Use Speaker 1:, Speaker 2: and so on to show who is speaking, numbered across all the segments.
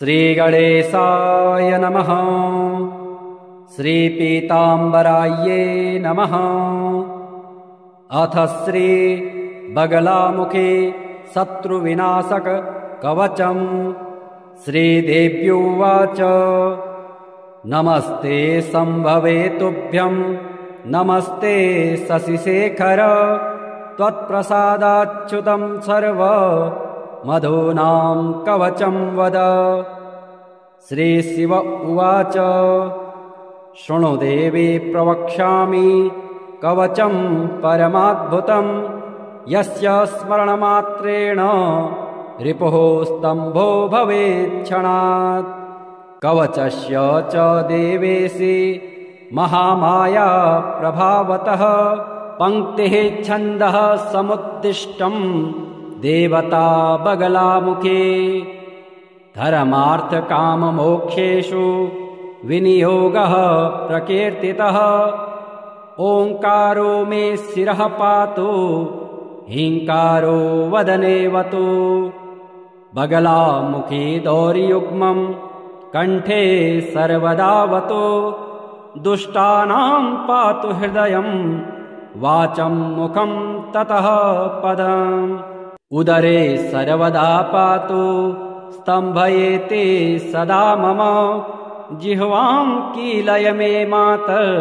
Speaker 1: श्रीगणेशाय नमः। श्रीपीताम्बरायै नमः। अथ श्री बगलामुखी शत्रुविनाशक कवचम्। श्रीदेव्युवाच नमस्ते संभवे तुभ्यं नमस्ते शशिशेखर त्वत्प्रसादाच्युतं सर्व मधूनां कवचं वद। श्रीशिव उवाच शृणु देवी प्रवक्ष्यामि कवचं परमाद्भुतं यस्य स्मरणमात्रेण रिपुः स्तम्भो भवेच्छणात्। कवचस्य च देवेशि महामाया प्रभावतः पंक्तिः छन्दः समुद्दिष्टं देवता बगलामुखे। धर्मार्थकाममोक्षेषु विनियोगः प्रकीर्तितः ओंकारो मे शिरः पातु हींकारो वदनेवतु। बगलामुखी दौर्युग्मं कंठे सर्वदावतु दुष्टानां पातु हृदयं वाचं मुखं ततः पदम्। उदरे सर्वदा पातु स्तम्भयेते सदा मम जिह्वां कीलय मे मातर्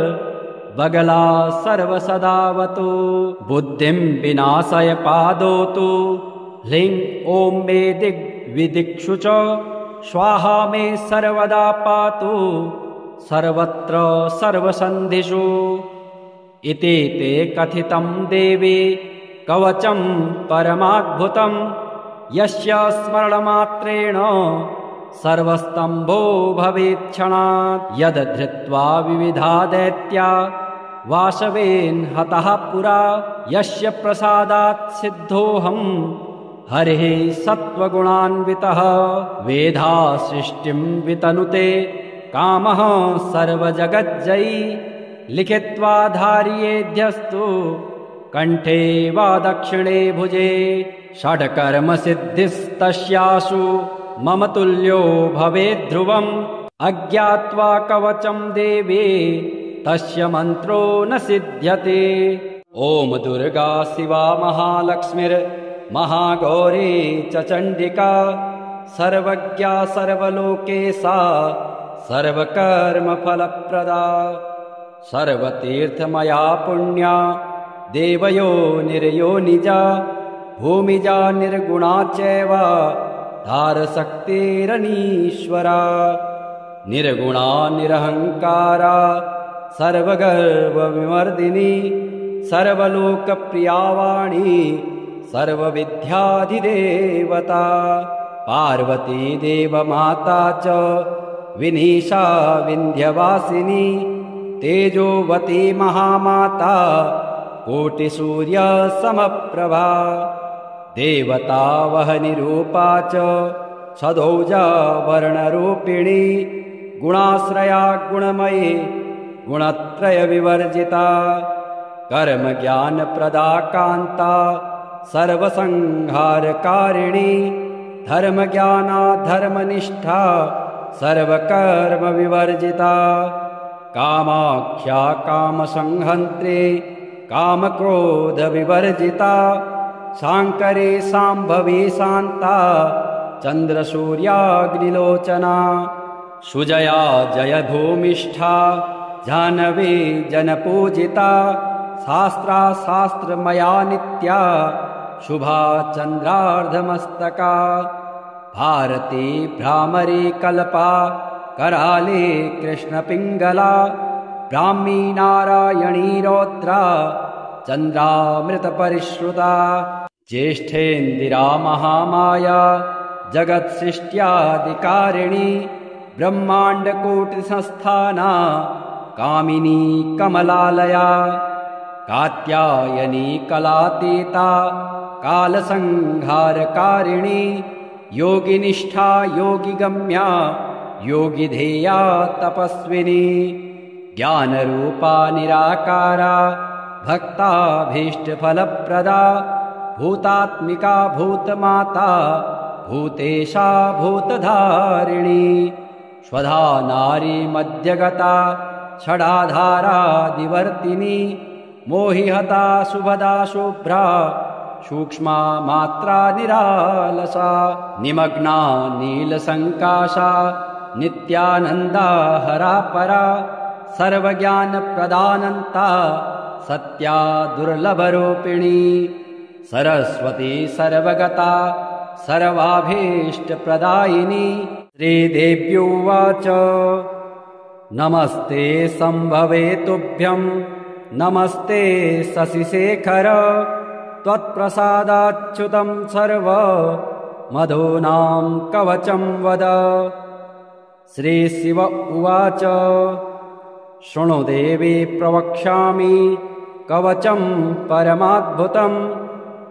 Speaker 1: बगला सर्वसदावतु। बुद्धिं विनाशय पादोतु ह्लीं ॐ मे दिग्विदिक्षु च स्वाहा मे सर्वदा पातु सर्वत्र सर्वसन्धिषु। इति ते कथितं देवी कवचं परमाद्भुतं यस्य स्मरणमात्रेण सर्वस्तम्भो भवेच्छणात्। यद् धृत्वा विविधा दैत्या वासवेन हतः पुरा यस्य प्रसादात् सिद्धोऽहं हरिः सत्त्वगुणान्वितः। वेधा सृष्टिं वितनुते कामः सर्वजगज्जयी लिखित्वा धार्येध्यस्तु कंठे वा दक्षिणे भुजे। षड्कर्म सिद्धिस्तस्यासु मम तुल्यो भवेत् ध्रुवम् अज्ञात्वा कवचं देवी तस्य मन्त्रो न सिद्ध्यते। ओम दुर्गा शिवा महालक्ष्मीर्महागौरी च चण्डिका सर्वज्ञा सर्वलोकेशा सर्वकर्मफलप्रदा। सर्वतीर्थमया पुण्या देवयो निर्योनिजा भूमिजा निर्गुणा चैव धारशक्तिरनीश्वरा। निर्गुणा निरहंकारा सर्वगर्वविमर्दिनी सर्वलोकप्रिया वाणी सर्वविद्याधिदेवता। पार्वती देवमाता च विनीशा विन्ध्यवासिनी तेजोवती महामाता कोटिसूर्य समप्रभा। देवता वहनिरूपा च सदौजा वर्णरूपिणी गुणाश्रया गुणमयी गुणत्रय विवर्जिता। कर्म ज्ञान प्रदा कांता सर्वसंहारकारिणी धर्म ज्ञाना धर्मनिष्ठा सर्वकर्म विवर्जिता। कामाख्या कामसंहन्त्री कामक्रोध विवर्जिता शांकरी शांभवी शांता चंद्रसूर्याग्निलोचना। सुजया जय भूमिष्ठा जाह्नवी जनपूजिता शास्त्रा शास्त्रमया नित्या शुभा चंद्रार्धमस्तका। भारती भ्रामरी कल्पा कराली कृष्णपिंगला ब्राह्मी नारायणी रौद्रा चंद्रामृतपरिश्रुता। ज्येष्ठेन्दिरा महामाया जगत्सृष्ट्यादिकारिणी ब्रह्माण्डकोटिसंस्थाना कामिनी कमलालया। कात्यायनी कलातीता कालसंहारकारिणी योगिनिष्ठा योगिगम्या योगिधेया तपस्विनी। ज्ञानरूपा निराकारा भक्ताभीष्टफलप्रदा भूतात्मिका भूतमाता भूतेशा भूतधारिणी स्वधा नारी मध्यगता षडाधारादिवर्तिनी मोहिहता शुभदा शुभ्रा सूक्ष्मा मात्रा निरालसा निमग्ना नीलसङ्काशा नित्यानन्दा हरापरा सर्वज्ञानप्रदानन्ता सत्या दुर्लभरूपिणी सरस्वती सर्वगता सर्वाभीष्टप्रदायिनी श्रीदेव्युवाच नमस्ते सम्भवे तुभ्यं नमस्ते शशिशेखर त्वत्प्रसादाच्युतं सर्व मधूनां कवचं वद श्रीशिव उवाच शृणु देवी प्रवक्ष्यामि कवचं परमाद्भुतं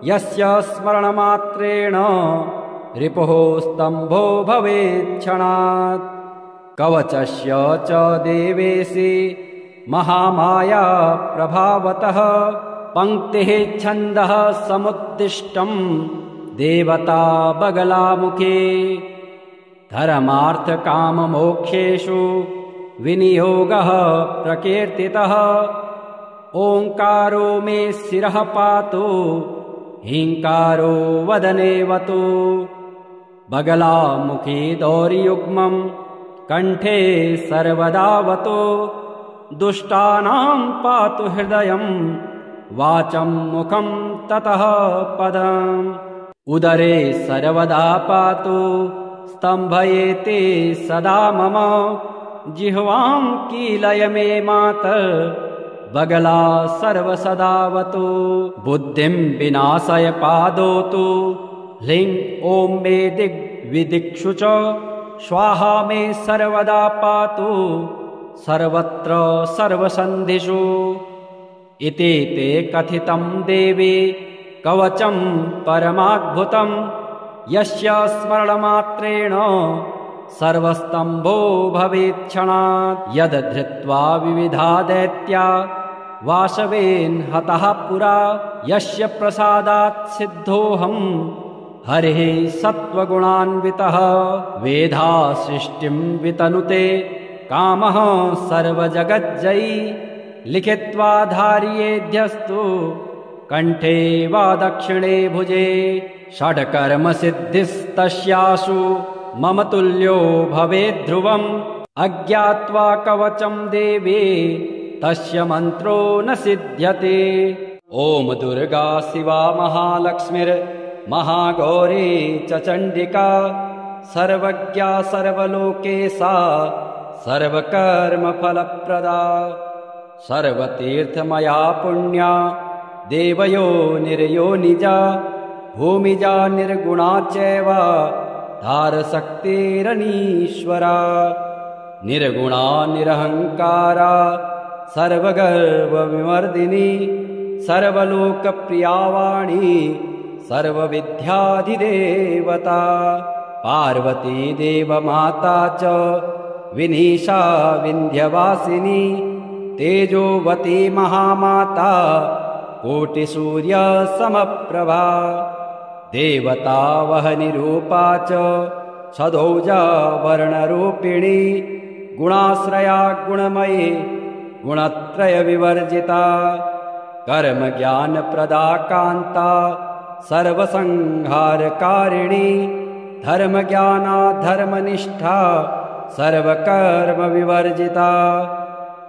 Speaker 1: यस्य स्मरणमात्रेण रिपुः स्तम्भो भवेच्छणात् कवचस्य च देवेशि महामाया प्रभावतः पंक्तिः छन्दः समुद्दिष्टं देवता बगलामुखे धर्मार्थकाममोक्षेषु विनियोगः प्रकीर्तितः ओंकारो मे शिरः पातु हींकारो वदनेवतु बगलामुखी दौर्युग्मं कंठे सर्वदावतु दुष्टानां पातु हृदयं वाचं मुखं ततः पदम् उदरे सर्वदा पातु स्तम्भयेते सदा मम जिह्वां कीलय मे मातर् बगला सर्वसदावतु बुद्धिं विनाशय पादोतु ह्लीं ॐ मे दिग्विदिक्षु च स्वाहा मे सर्वदा पातु सर्वत्र सर्वसन्धिषु इति ते कथितं देवी कवचं परमाद्भुतं यस्य स्मरणमात्रेण सर्वस्तम्भो भवेच्छणात् यद् धृत्वा विविधा दैत्या वासवेन हतः पुरा यस्य प्रसादात् सिद्धोऽहं हरिः सत्त्वगुणान्वितः वेधा सृष्टिं वितनुते कामः सर्वजगज्जयी लिखित्वा धार्येध्यस्तु कंठे वा दक्षिणे भुजे षड्कर्म सिद्धिस्तस्यासु मम तुल्यो भवेत् ध्रुवम् अज्ञात्वा कवचं देवी तस्य मन्त्रो न सिद्ध्यते ओम दुर्गा शिवा महालक्ष्मीर्महागौरी च चण्डिका सर्वज्ञा सर्वलोकेशा सर्वकर्मफलप्रदा सर्वतीर्थमया पुण्या देवयो निर्योनिजा भूमिजा निर्गुणा चैव धारशक्तिरनीश्वरा निर्गुणा निरहंकारा सर्वगर्वविमर्दिनी सर्वलोकप्रियावाणी सर्वविद्याधिदेवता पार्वती देवमाता च विनीशा विन्ध्यवासिनी तेजोवती महामाता कोटिसूर्यसमप्रभा देवता वहनिरूपा च सदौजा वर्णरूपिणी गुणाश्रया गुणमयी गुणत्रयविवर्जिता कर्मज्ञानप्रदा कान्ता सर्वसंहारकारिणी धर्मज्ञाना धर्मनिष्ठा सर्वकर्मविवर्जिता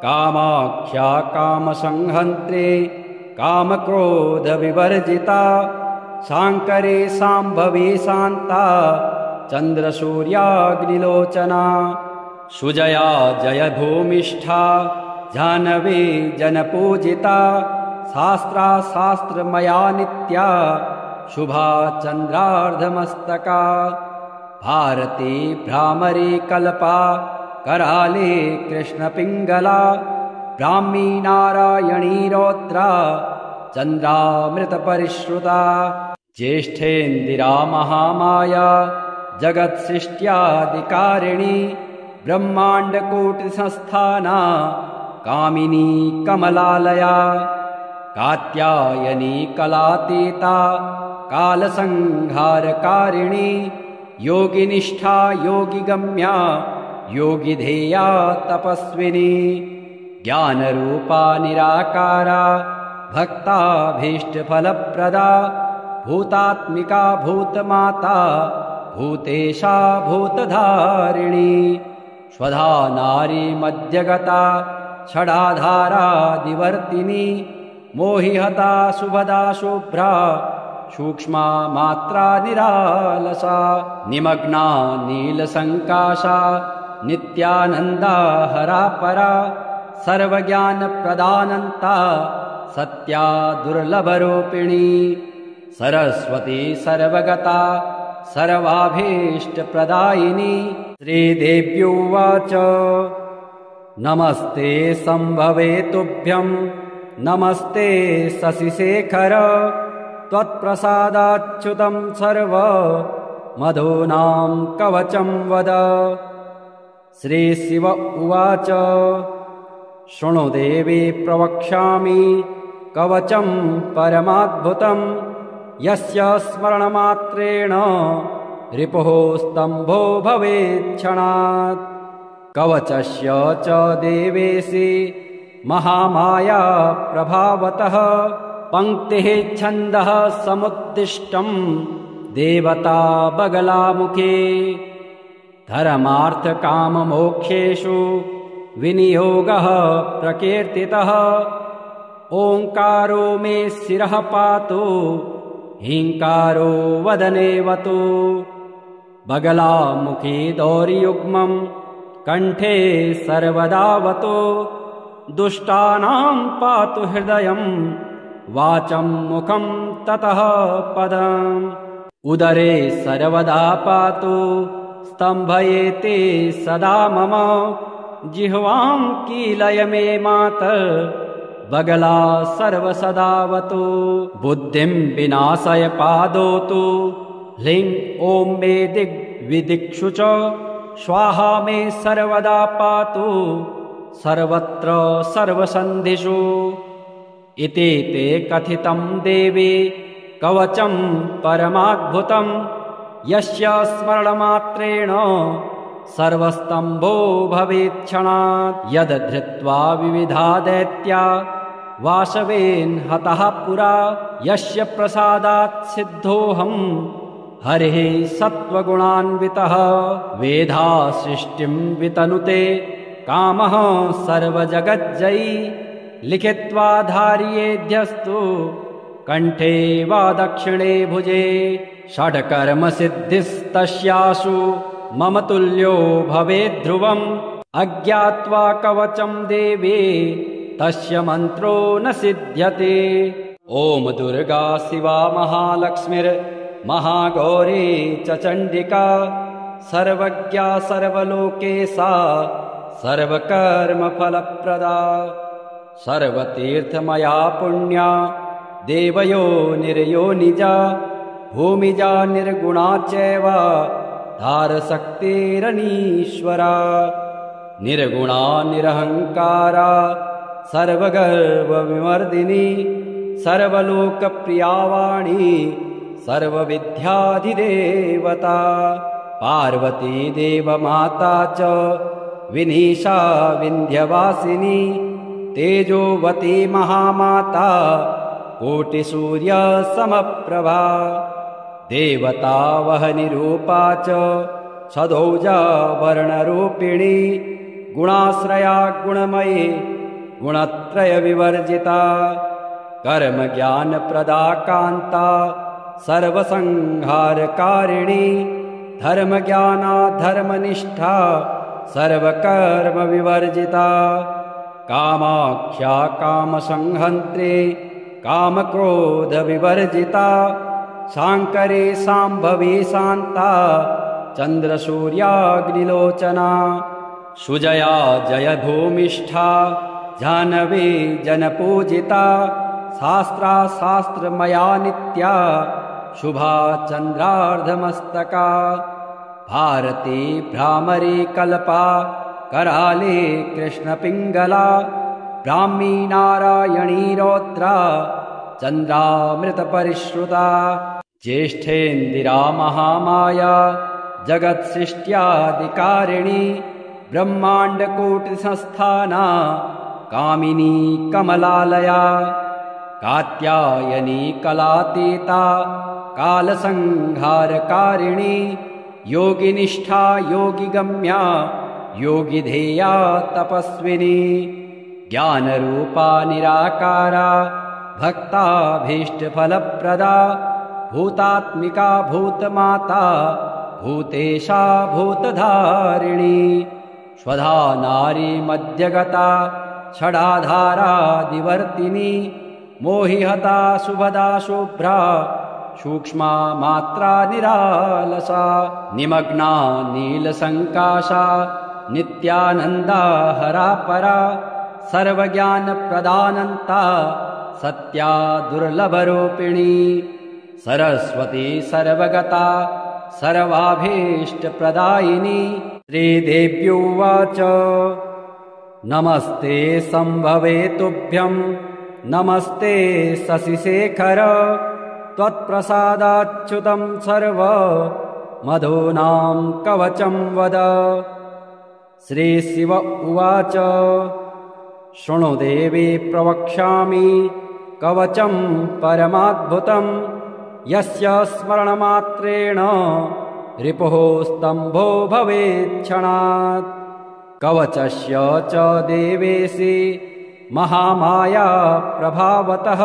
Speaker 1: कामाख्या कामसंहन्त्री कामक्रोधविवर्जिता शाङ्करी शाम्भवी शान्ता चन्द्रसूर्याग्निलोचना सुजया जयभूमिष्ठा जाह्नवी जनपूजिता शास्त्रा शास्त्रमया नित्या शुभा चन्द्रार्धमस्तका भारती भ्रामरी कल्पा कराली कृष्णपिङ्गला ब्राह्मी नारायणी रौद्रा चन्द्रामृतपरिश्रुता ज्येष्ठेन्दिरा महामाया जगत्सृष्ट्यादिकारिणी ब्रह्माण्डकोटिसंस्थाना कामिनी कमलालया कात्यायनी कलातीता कालसंहारकारिणी योगिनिष्ठा योगिगम्या योगिधेया तपस्विनी ज्ञानरूपा निराकारा भक्ताभीष्टफलप्रदा भूतात्मिका भूतमाता भूतेशा भूतधारिणी स्वधा नारी मध्यगता षडाधारादिवर्तिनी मोहिहता शुभदा शुभ्रा सूक्ष्मा मात्रा निरालसा निमग्ना नीलसङ्काशा नित्यानन्दा हरापरा सर्वज्ञानप्रदानन्ता सत्या दुर्लभरूपिणी सरस्वती सर्वगता सर्वाभीष्टप्रदायिनी श्रीदेव्युवाच नमस्ते सम्भवे तुभ्यं नमस्ते शशिशेखर त्वत्प्रसादाच्युतं सर्व मधूनां कवचं वद श्रीशिव उवाच शृणु देवी प्रवक्ष्यामि कवचं परमाद्भुतं यस्य स्मरणमात्रेण रिपुः स्तम्भो भवेच्छणात् कवचस्य च देवेशि महामाया प्रभावतः पंक्तिः छन्दः समुद्दिष्टं देवता बगलामुखे धर्मार्थकाममोक्षेषु विनियोगः प्रकीर्तितः ओंकारो मे शिरः पातु हींकारो वदनेवतु बगलामुखी दौर्युग्मं कंठे सर्वदावतु दुष्टानां पातु हृदयं वाचं मुखं ततः पदम् उदरे सर्वदा पातु स्तम्भयेते सदा मम जिह्वां कीलय मे मातर् बगला सर्वसदावतु बुद्धिं विनाशय पादोतु ह्लीं ॐ मे दिग्विदिक्षु च स्वाहा मे सर्वदा पातु सर्वत्र सर्वसन्धिषु इति ते कथितं देवी कवचं परमाद्भुतं यस्य स्मरणमात्रेण सर्वस्तम्भो भवेच्छणात् यद् धृत्वा विविधा दैत्या वासवेन हतः पुरा यस्य प्रसादात् सिद्धोऽहं हरिः सत्त्वगुणान्वितः वेधा सृष्टिं वितनुते कामः सर्वजगज्जयी लिखित्वा धार्येध्यस्तु कंठे वा दक्षिणे भुजे षड्कर्मसिद्धिस्तस्यासु मम तुल्यो भवेत् ध्रुवम् अज्ञात्वा कवचं देवे तस्य मन्त्रो न सिद्ध्यते ओम दुर्गा शिवा महालक्ष्मीर्महागौरी च चण्डिका सर्वज्ञा सर्वलोकेशा सर्वकर्मफलप्रदा सर्वतीर्थमया पुण्या देवयो निर्योनिजा भूमिजा निर्गुणा चैव धारशक्तिरनीश्वरा निर्गुणा निरहंकारा सर्वगर्वविमर्दिनी सर्वलोकप्रिया वाणी सर्वविद्याधिदेवता पार्वती देवमाता च विनीशा विन्ध्यवासिनी तेजोवती महामाता कोटिसूर्यसमप्रभा देवता वहनिरूपा च सदौजा वर्णरूपिणी गुणाश्रया गुणमयी गुणत्रयविवर्जिता कर्मज्ञानप्रदा कान्ता सर्वसंहारकारिणी धर्मज्ञानाधर्मनिष्ठा सर्वकर्मविवर्जिता कामाख्या कामसंहन्त्री कामक्रोधविवर्जिता शाङ्करी शाम्भवी शान्ता चन्द्रसूर्याग्निलोचना सुजया जयभूमिष्ठा जाह्नवी जनपूजिता शास्त्रा शास्त्रमया नित्या शुभा चन्द्रार्धमस्तका भारती भ्रामरी कल्पा कराली कृष्णपिङ्गला ब्राह्मी नारायणी रौद्रा चन्द्रामृतपरिश्रुता ज्येष्ठेन्दिरा महामाया जगत्सृष्ट्यादिकारिणी ब्रह्माण्डकोटिसंस्थाना कामिनी कमलालया कात्यायनी कलातीता कालसंहारकारिणी योगिनिष्ठा योगिगम्या योगिधेया तपस्विनी ज्ञानरूपा निराकारा भक्ताभीष्टफलप्रदा भूतात्मिका भूतमाता भूतेशा भूतधारिणी स्वधा नारी मध्यगता षडाधारादिवर्तिनी मोहिहता शुभदा शुभ्रा सूक्ष्मा मात्रा निरालसा निमग्ना नीलसङ्काशा नित्यानन्दा हरापरा सर्वज्ञानप्रदानन्ता सत्या दुर्लभरूपिणी सरस्वती सर्वगता सर्वाभीष्टप्रदायिनी श्रीदेव्युवाच नमस्ते सम्भवे तुभ्यं नमस्ते शशिशेखर त्वत्प्रसादाच्युतं सर्व मधूनां कवचं वद श्रीशिव उवाच शृणु देवी प्रवक्ष्यामि कवचं परमाद्भुतं यस्य स्मरणमात्रेण रिपुः स्तम्भो भवेच्छणात् कवचस्य च देवेशि महामाया प्रभावतः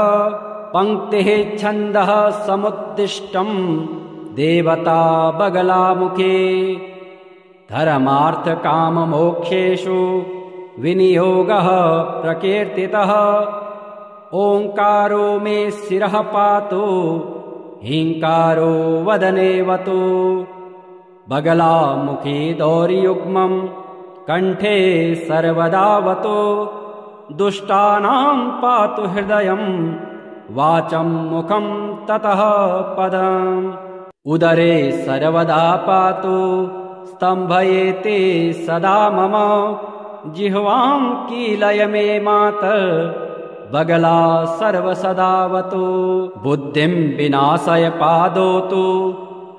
Speaker 1: पंक्तिः छन्दः समुद्दिष्टं देवता बगलामुखे धर्मार्थकाममोक्षेषु विनियोगः प्रकीर्तितः ओंकारो मे शिरः पातु हींकारो वदनेवतु बगलामुखी दौर्युग्मं कंठे सर्वदावतु दुष्टानां पातु हृदयं वाचं मुखं ततः पदम् उदरे सर्वदा पातु स्तम्भयेते सदा मम जिह्वां कीलय मे मातर् बगला सर्वसदावतु बुद्धिं विनाशय पादोतु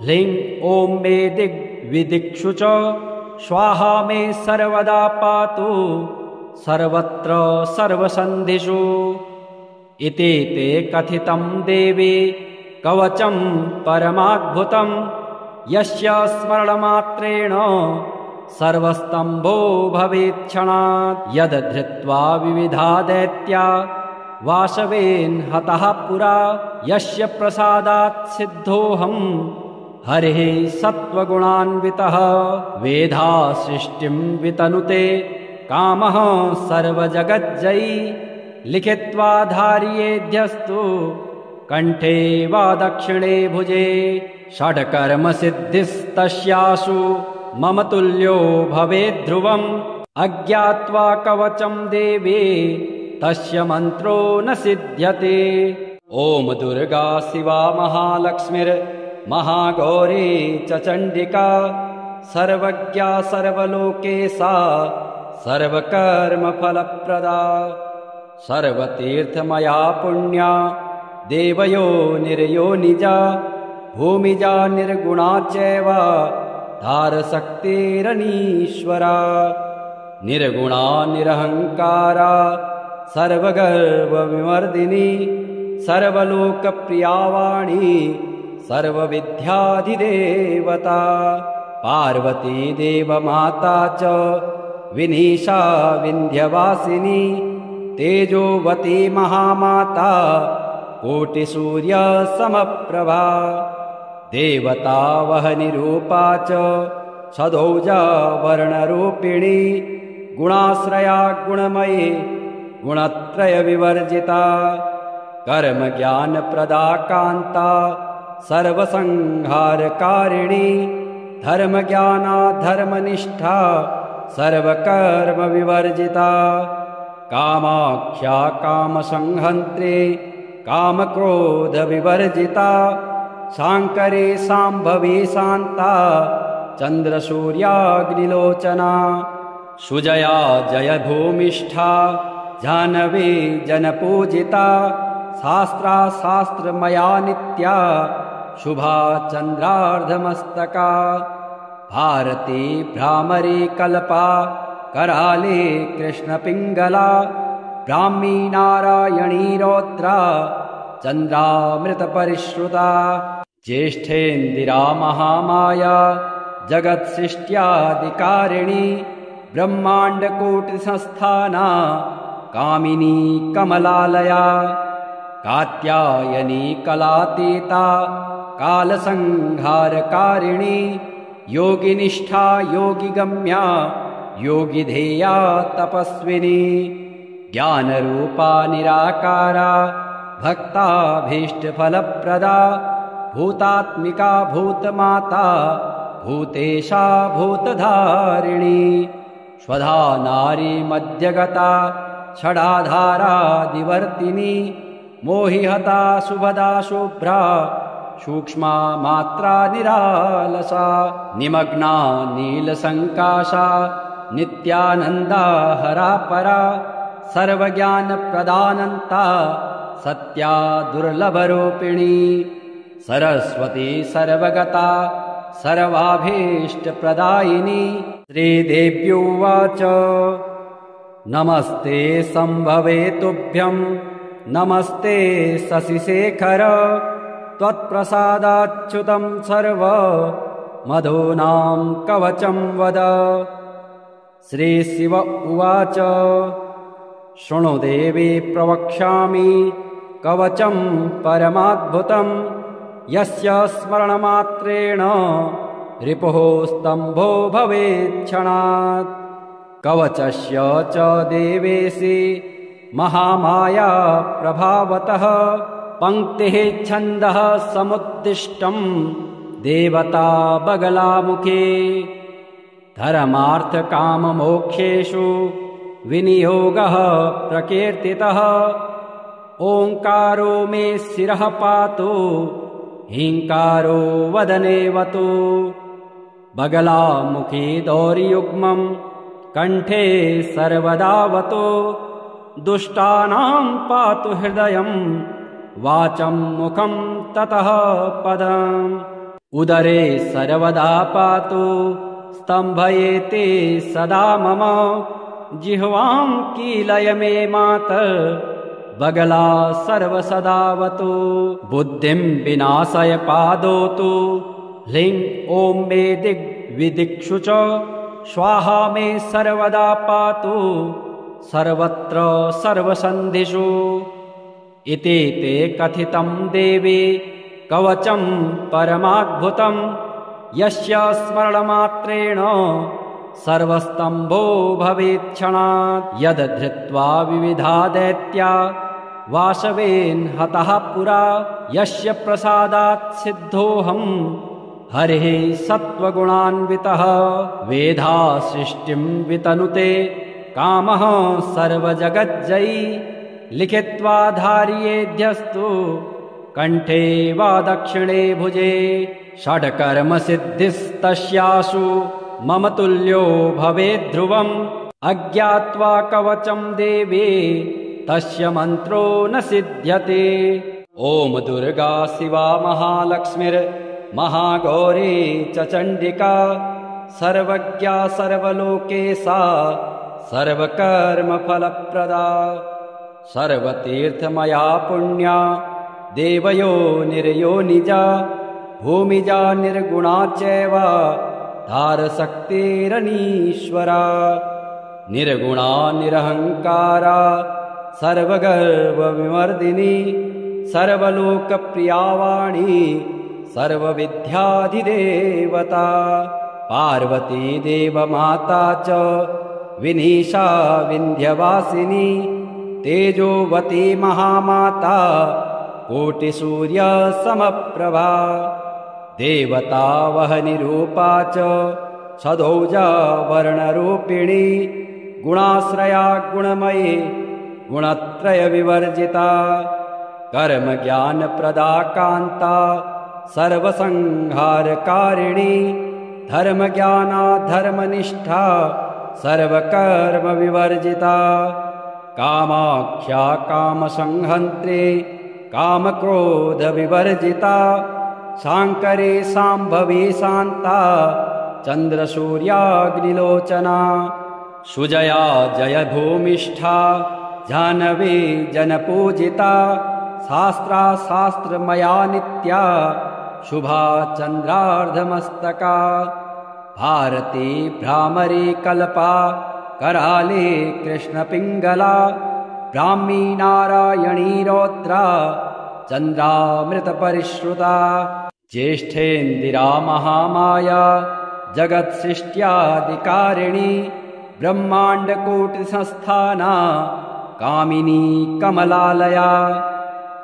Speaker 1: ह्लीं ॐ मे दिग्विदिक्षु च स्वाहा मे सर्वदा पातु सर्वत्र सर्वसन्धिषु इति ते कथितं देवी कवचं परमाद्भुतं यस्य स्मरणमात्रेण सर्वस्तम्भो भवेच्छणात् यद् धृत्वा विविधा दैत्या वासवेन हतः पुरा यस्य प्रसादात् सिद्धोऽहं हरिः सत्त्वगुणान्वितः वेधा सृष्टिं वितनुते कामः सर्वजगज्जयी लिखित्वा धार्येध्यस्तु कंठे वा दक्षिणे भुजे षड्कर्मसिद्धिस्तस्यासु मम तुल्यो भवेद्ध्रुवम् अज्ञात्वा कवचं देवी तस्य मन्त्रो न सिद्ध्यते ओम दुर्गा शिवा महालक्ष्मीर्महागौरी च चण्डिका सर्वज्ञा सर्वलोकेशा सर्वकर्मफलप्रदा सर्वतीर्थमया पुण्या देवयो निर्योनिजा भूमिजा निर्गुणा चैव धारशक्तिरनीश्वरा निर्गुणा निरहंकारा सर्वगर्वविमर्दिनी सर्वलोकप्रिया वाणी सर्वविद्याधिदेवता पार्वती देवमाता च विनीशा विन्ध्यवासिनी तेजोवती महामाता कोटिसूर्यसमप्रभा देवता वहनिरूपा च सदौजा वर्णरूपिणी गुणाश्रया गुणमयी गुणत्रयविवर्जिता कर्मज्ञानप्रदा कान्ता सर्वसंहारकारिणी धर्मज्ञाना धर्मनिष्ठा सर्वकर्मविवर्जिता कामाख्या कामसंहन्त्री कामक्रोधविवर्जिता शाङ्करी शाम्भवी शान्ता चन्द्रसूर्याग्निलोचना सुजया जयभूमिष्ठा जाह्नवी जनपूजिता शास्त्रा शास्त्रमया नित्या शुभा चन्द्रार्धमस्तका भारती भ्रामरी कल्पा कराले कृष्णपिङ्गला ब्राह्मी नारायणी रौद्रा चन्द्रामृतपरिश्रुता ज्येष्ठेन्दिरा महामाया जगत्सृष्ट्यादिकारिणी ब्रह्माण्डकोटिसंस्थाना कामिनी कमलालया कात्यायनी कलातीता कालसंहारकारिणी योगिनिष्ठा योगिगम्या योगिधेया तपस्विनी ज्ञानरूपा निराकारा भक्ताभीष्टफलप्रदा भूतात्मिका भूतमाता भूतेशा भूतधारिणी स्वधा नारी मध्यगता षडाधारादिवर्तिनी मोहिहता शुभदा शुभ्रा सूक्ष्मा मात्रा निरालसा निमग्ना नीलसङ्काशा नित्यानन्दा हरापरा सर्वज्ञानप्रदानन्ता सत्या दुर्लभरूपिणी सरस्वती सर्वगता सर्वाभीष्टप्रदायिनी श्रीदेव्युवाच नमस्ते सम्भवे तुभ्यं नमस्ते शशिशेखर त्वत्प्रसादाच्युतं सर्व मधूनां कवचं वद श्रीशिव उवाच शृणु देवी प्रवक्ष्यामि कवचं परमाद्भुतं यस्य स्मरणमात्रेण रिपुः स्तम्भो भवेच्छणात् कवचस्य च देवेशि महामाया प्रभावतः पंक्तिः छन्दः समुद्दिष्टं देवता बगलामुखे धर्मार्थकाममोक्षेषु विनियोगः प्रकीर्तितः ओंकारो मे शिरः पातु हींकारो वदनेवतु बगलामुखी दौर्युग्मं कंठे सर्वदावतु दुष्टानां पातु हृदयं वाचं मुखं ततः पदम् उदरे सर्वदा पातु स्तम्भयेते सदा मम जिह्वां कीलय मे मातर् बगला सर्वसदावतु बुद्धिं विनाशय पादोतु ह्लीं ॐ मे दिग्विदिक्षु च स्वाहा मे सर्वदा पातु सर्वत्र सर्वसन्धिषु इति ते कथितं देवी कवचं परमाद्भुतं यस्य स्मरणमात्रेण सर्वस्तम्भो भवेच्छणात् यद् धृत्वा विविधा दैत्या वासवेन हतः पुरा यस्य प्रसादात् सिद्धोऽहं हरिः सत्त्वगुणान्वितः वेधा सृष्टिं वितनुते कामः सर्वजगज्जयी लिखित्वा धार्येध्यस्तु कंठे वा दक्षिणे भुजे षड्कर्मसिद्धिस्तस्यासु मम तुल्यो भवेत् ध्रुवम् अज्ञात्वा कवचं देवी तस्य मन्त्रो न सिद्ध्यते ओम दुर्गा शिवा महालक्ष्मीर्महागौरी च चण्डिका सर्वज्ञा सर्वलोकेशा सर्वकर्मफलप्रदा सर्वतीर्थमया पुण्या देवयो निर्योनिजा भूमिजा निर्गुणा चैव धारशक्तिरनीश्वरा निर्गुणा निरहंकारा सर्वगर्वविमर्दिनी सर्वलोकप्रिया वाणी सर्वविद्याधिदेवता पार्वती देवमाता च विनीशा विन्ध्यवासिनी तेजोवती महामाता कोटिसूर्यसमप्रभा देवता वहनिरूपा च सदौजा वर्णरूपिणी गुणाश्रया गुणमयी गुणत्रयविवर्जिता कर्मज्ञानप्रदा कान्ता सर्वसंहारकारिणी धर्मज्ञाना धर्मनिष्ठा सर्वकर्मविवर्जिता कामाख्या कामसंहन्त्री कामक्रोधविवर्जिता शाङ्करी शाम्भवी शान्ता चन्द्रसूर्याग्निलोचना सुजया जयभूमिष्ठा जाह्नवी जनपूजिता शास्त्रमया नित्या शुभा चन्द्रार्धमस्तका भारती भ्रामरी कल्पा कराले कृष्णपिङ्गला ब्राह्मी नारायणी रौद्रा चन्द्रामृतपरिश्रुता ज्येष्ठेन्दिरा महामाया जगत्सृष्ट्यादिकारिणी ब्रह्माण्डकोटिसंस्थाना कामिनी कमलालया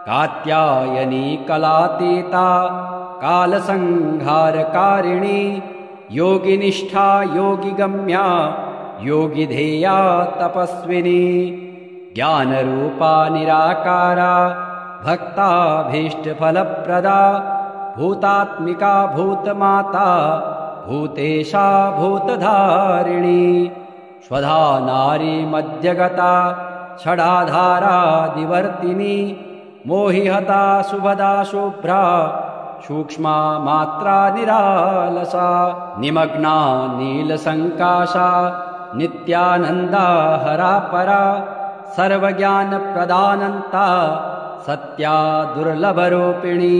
Speaker 1: कात्यायनी कलातीता कालसंहारकारिणी योगिनिष्ठा योगिगम्या योगिधेया तपस्विनी ज्ञानरूपा निराकारा भक्ताभीष्टफलप्रदा भूतात्मिका भूतमाता भूतेशा भूतधारिणी स्वधा नारी मध्यगता षडाधारादिवर्तिनी मोहिहता शुभदा शुभ्रा सूक्ष्मा मात्रा निरालसा निमग्ना नीलसङ्काशा नित्यानन्दा हरापरा सर्वज्ञानप्रदानन्ता सत्या दुर्लभरूपिणी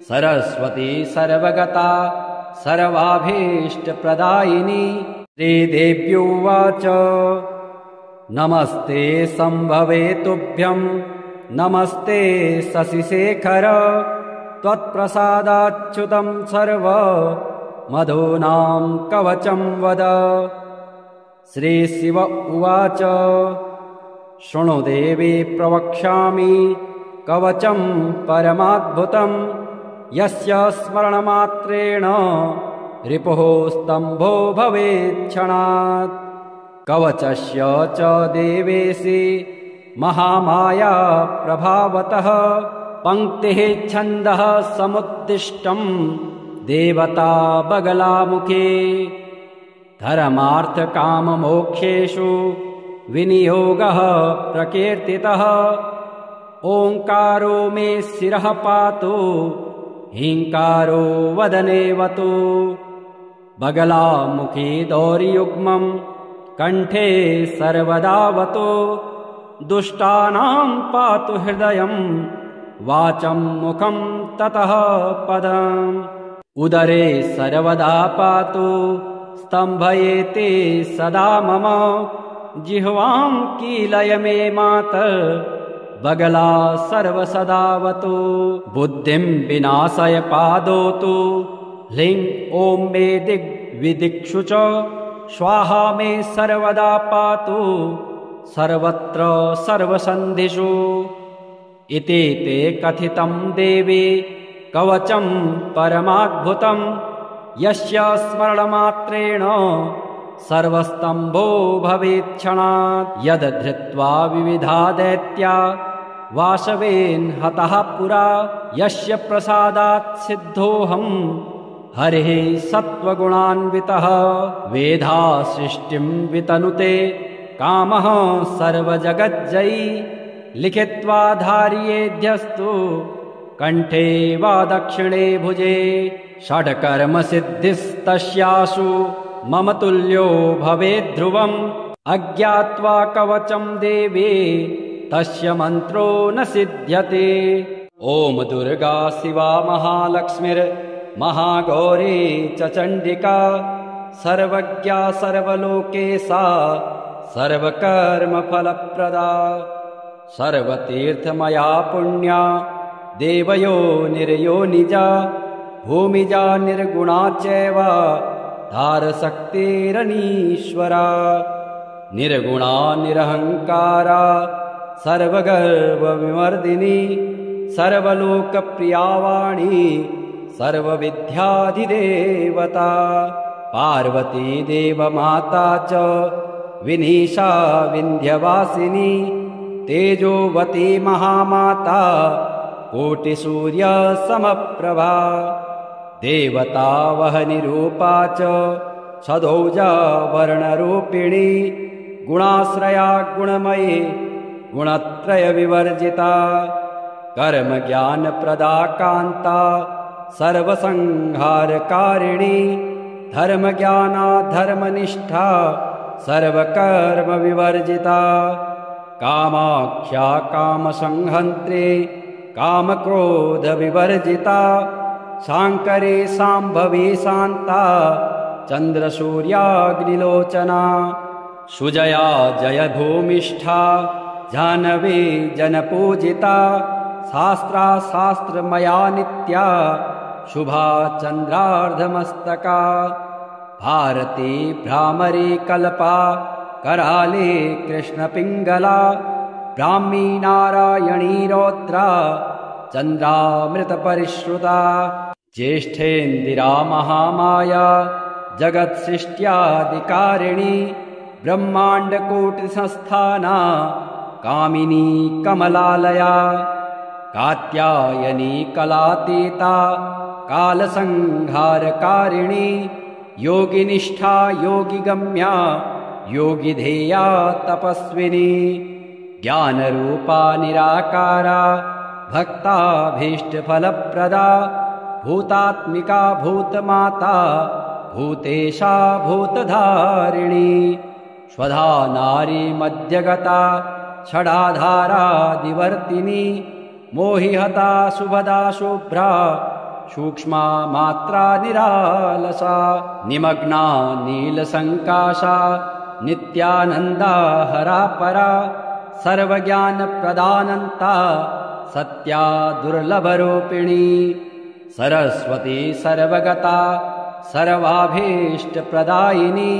Speaker 1: सरस्वती सर्वगता सर्वाभीष्टप्रदायिनी श्रीदेव्युवाच नमस्ते सम्भवे तुभ्यं नमस्ते शशिशेखर त्वत्प्रसादाच्युतं सर्व मधूनां कवचं वद श्रीशिव उवाच शृणु देवी प्रवक्ष्यामि कवचं परमाद्भुतं यस्य स्मरणमात्रेण रिपुः स्तम्भो भवेच्छणात् कवचस्य च देवेशि महामाया प्रभावतः पंक्तिः छन्दः समुद्दिष्टं देवता बगलामुखे धर्मार्थकाममोक्षेषु विनियोगः प्रकीर्तितः ओंकारो मे शिरः पातु हींकारो वदनेवतु बगलामुखी दौर्युग्मं कंठे सर्वदावतु दुष्टानां पातु हृदयं वाचं मुखं ततः पदम् उदरे सर्वदा पातु स्तम्भयेते सदा मम जिह्वां कीलय मे मातर् बगला सर्वसदावतु बुद्धिं विनाशय पादोतु ह्लीं ॐ मे दिग्विदिक्षु च स्वाहा मे सर्वदा पातु सर्वत्र सर्वसन्धिषु इति ते कथितं देवी कवचं परमाद्भुतं यस्य स्मरणमात्रेण सर्वस्तम्भो भवेच्छणात् यद् धृत्वा विविधा दैत्या वासवेन हतः पुरा यस्य प्रसादात् सिद्धोऽहं हरिः सत्त्वगुणान्वितः वेधा सृष्टिं वितनुते कामः सर्वजगज्जयी लिखित्वा धार्येध्यस्तु कंठे वा दक्षिणे भुजे षड्कर्मसिद्धिस्तस्यासु मम तुल्यो भवेत् ध्रुवम् अज्ञात्वा कवचं देवे तस्य मन्त्रो न सिद्ध्यते ओम दुर्गा शिवा महालक्ष्मीर्महागौरी च चण्डिका सर्वज्ञा सर्वलोकेशा सर्वकर्मफलप्रदा सर्वतीर्थमया पुण्या देवयो निर्योनिजा भूमिजा निर्गुणा चैव धारशक्तिरनीश्वरा निर्गुणा निरहंकारा सर्वगर्वविमर्दिनी सर्वलोकप्रिया वाणी सर्वविद्याधिदेवता पार्वती देवमाता च विनीशा विन्ध्यवासिनी तेजोवती महामाता कोटिसूर्यसमप्रभा देवता वहनिरूपा च सदौजा वर्णरूपिणी गुणाश्रया गुणमयी गुणत्रयविवर्जिता कर्मज्ञानप्रदा कान्ता सर्वसंहारकारिणी धर्मज्ञानाधर्मनिष्ठा सर्वकर्म विवर्जिता कामाख्या कामसंहन्त्री कामक्रोधविवर्जिता शाङ्करी शाम्भवी शान्ता चन्द्रसूर्याग्निलोचना सुजया जयभूमिष्ठा जाह्नवी जनपूजिता शास्त्रमया नित्या शुभा चन्द्रार्धमस्तका भारती भ्रामरी कल्पा कराली कृष्णपिङ्गला ब्राह्मी नारायणी रौद्रा चन्द्रामृतपरिश्रुता ज्येष्ठेन्दिरा महामाया जगत्सृष्ट्यादिकारिणी ब्रह्माण्डकोटिसंस्थाना कामिनी कमलालया कात्यायनी कलातीता कालसंहारकारिणी योगिनिष्ठा योगिगम्या योगिधेया तपस्विनी ज्ञानरूपा निराकारा भक्ताभीष्टफलप्रदा भूतात्मिका भूतमाता भूतेशा भूतधारिणी स्वधा नारी मध्यगता षडाधारादिवर्तिनी मोहिहता शुभदा शुभ्रा सूक्ष्मा मात्रा निरालसा निमग्ना नीलसङ्काशा नित्यानन्दा हरापरा सर्वज्ञानप्रदानन्ता सत्या दुर्लभरूपिणी सरस्वती सर्वगता सर्वाभीष्टप्रदायिनी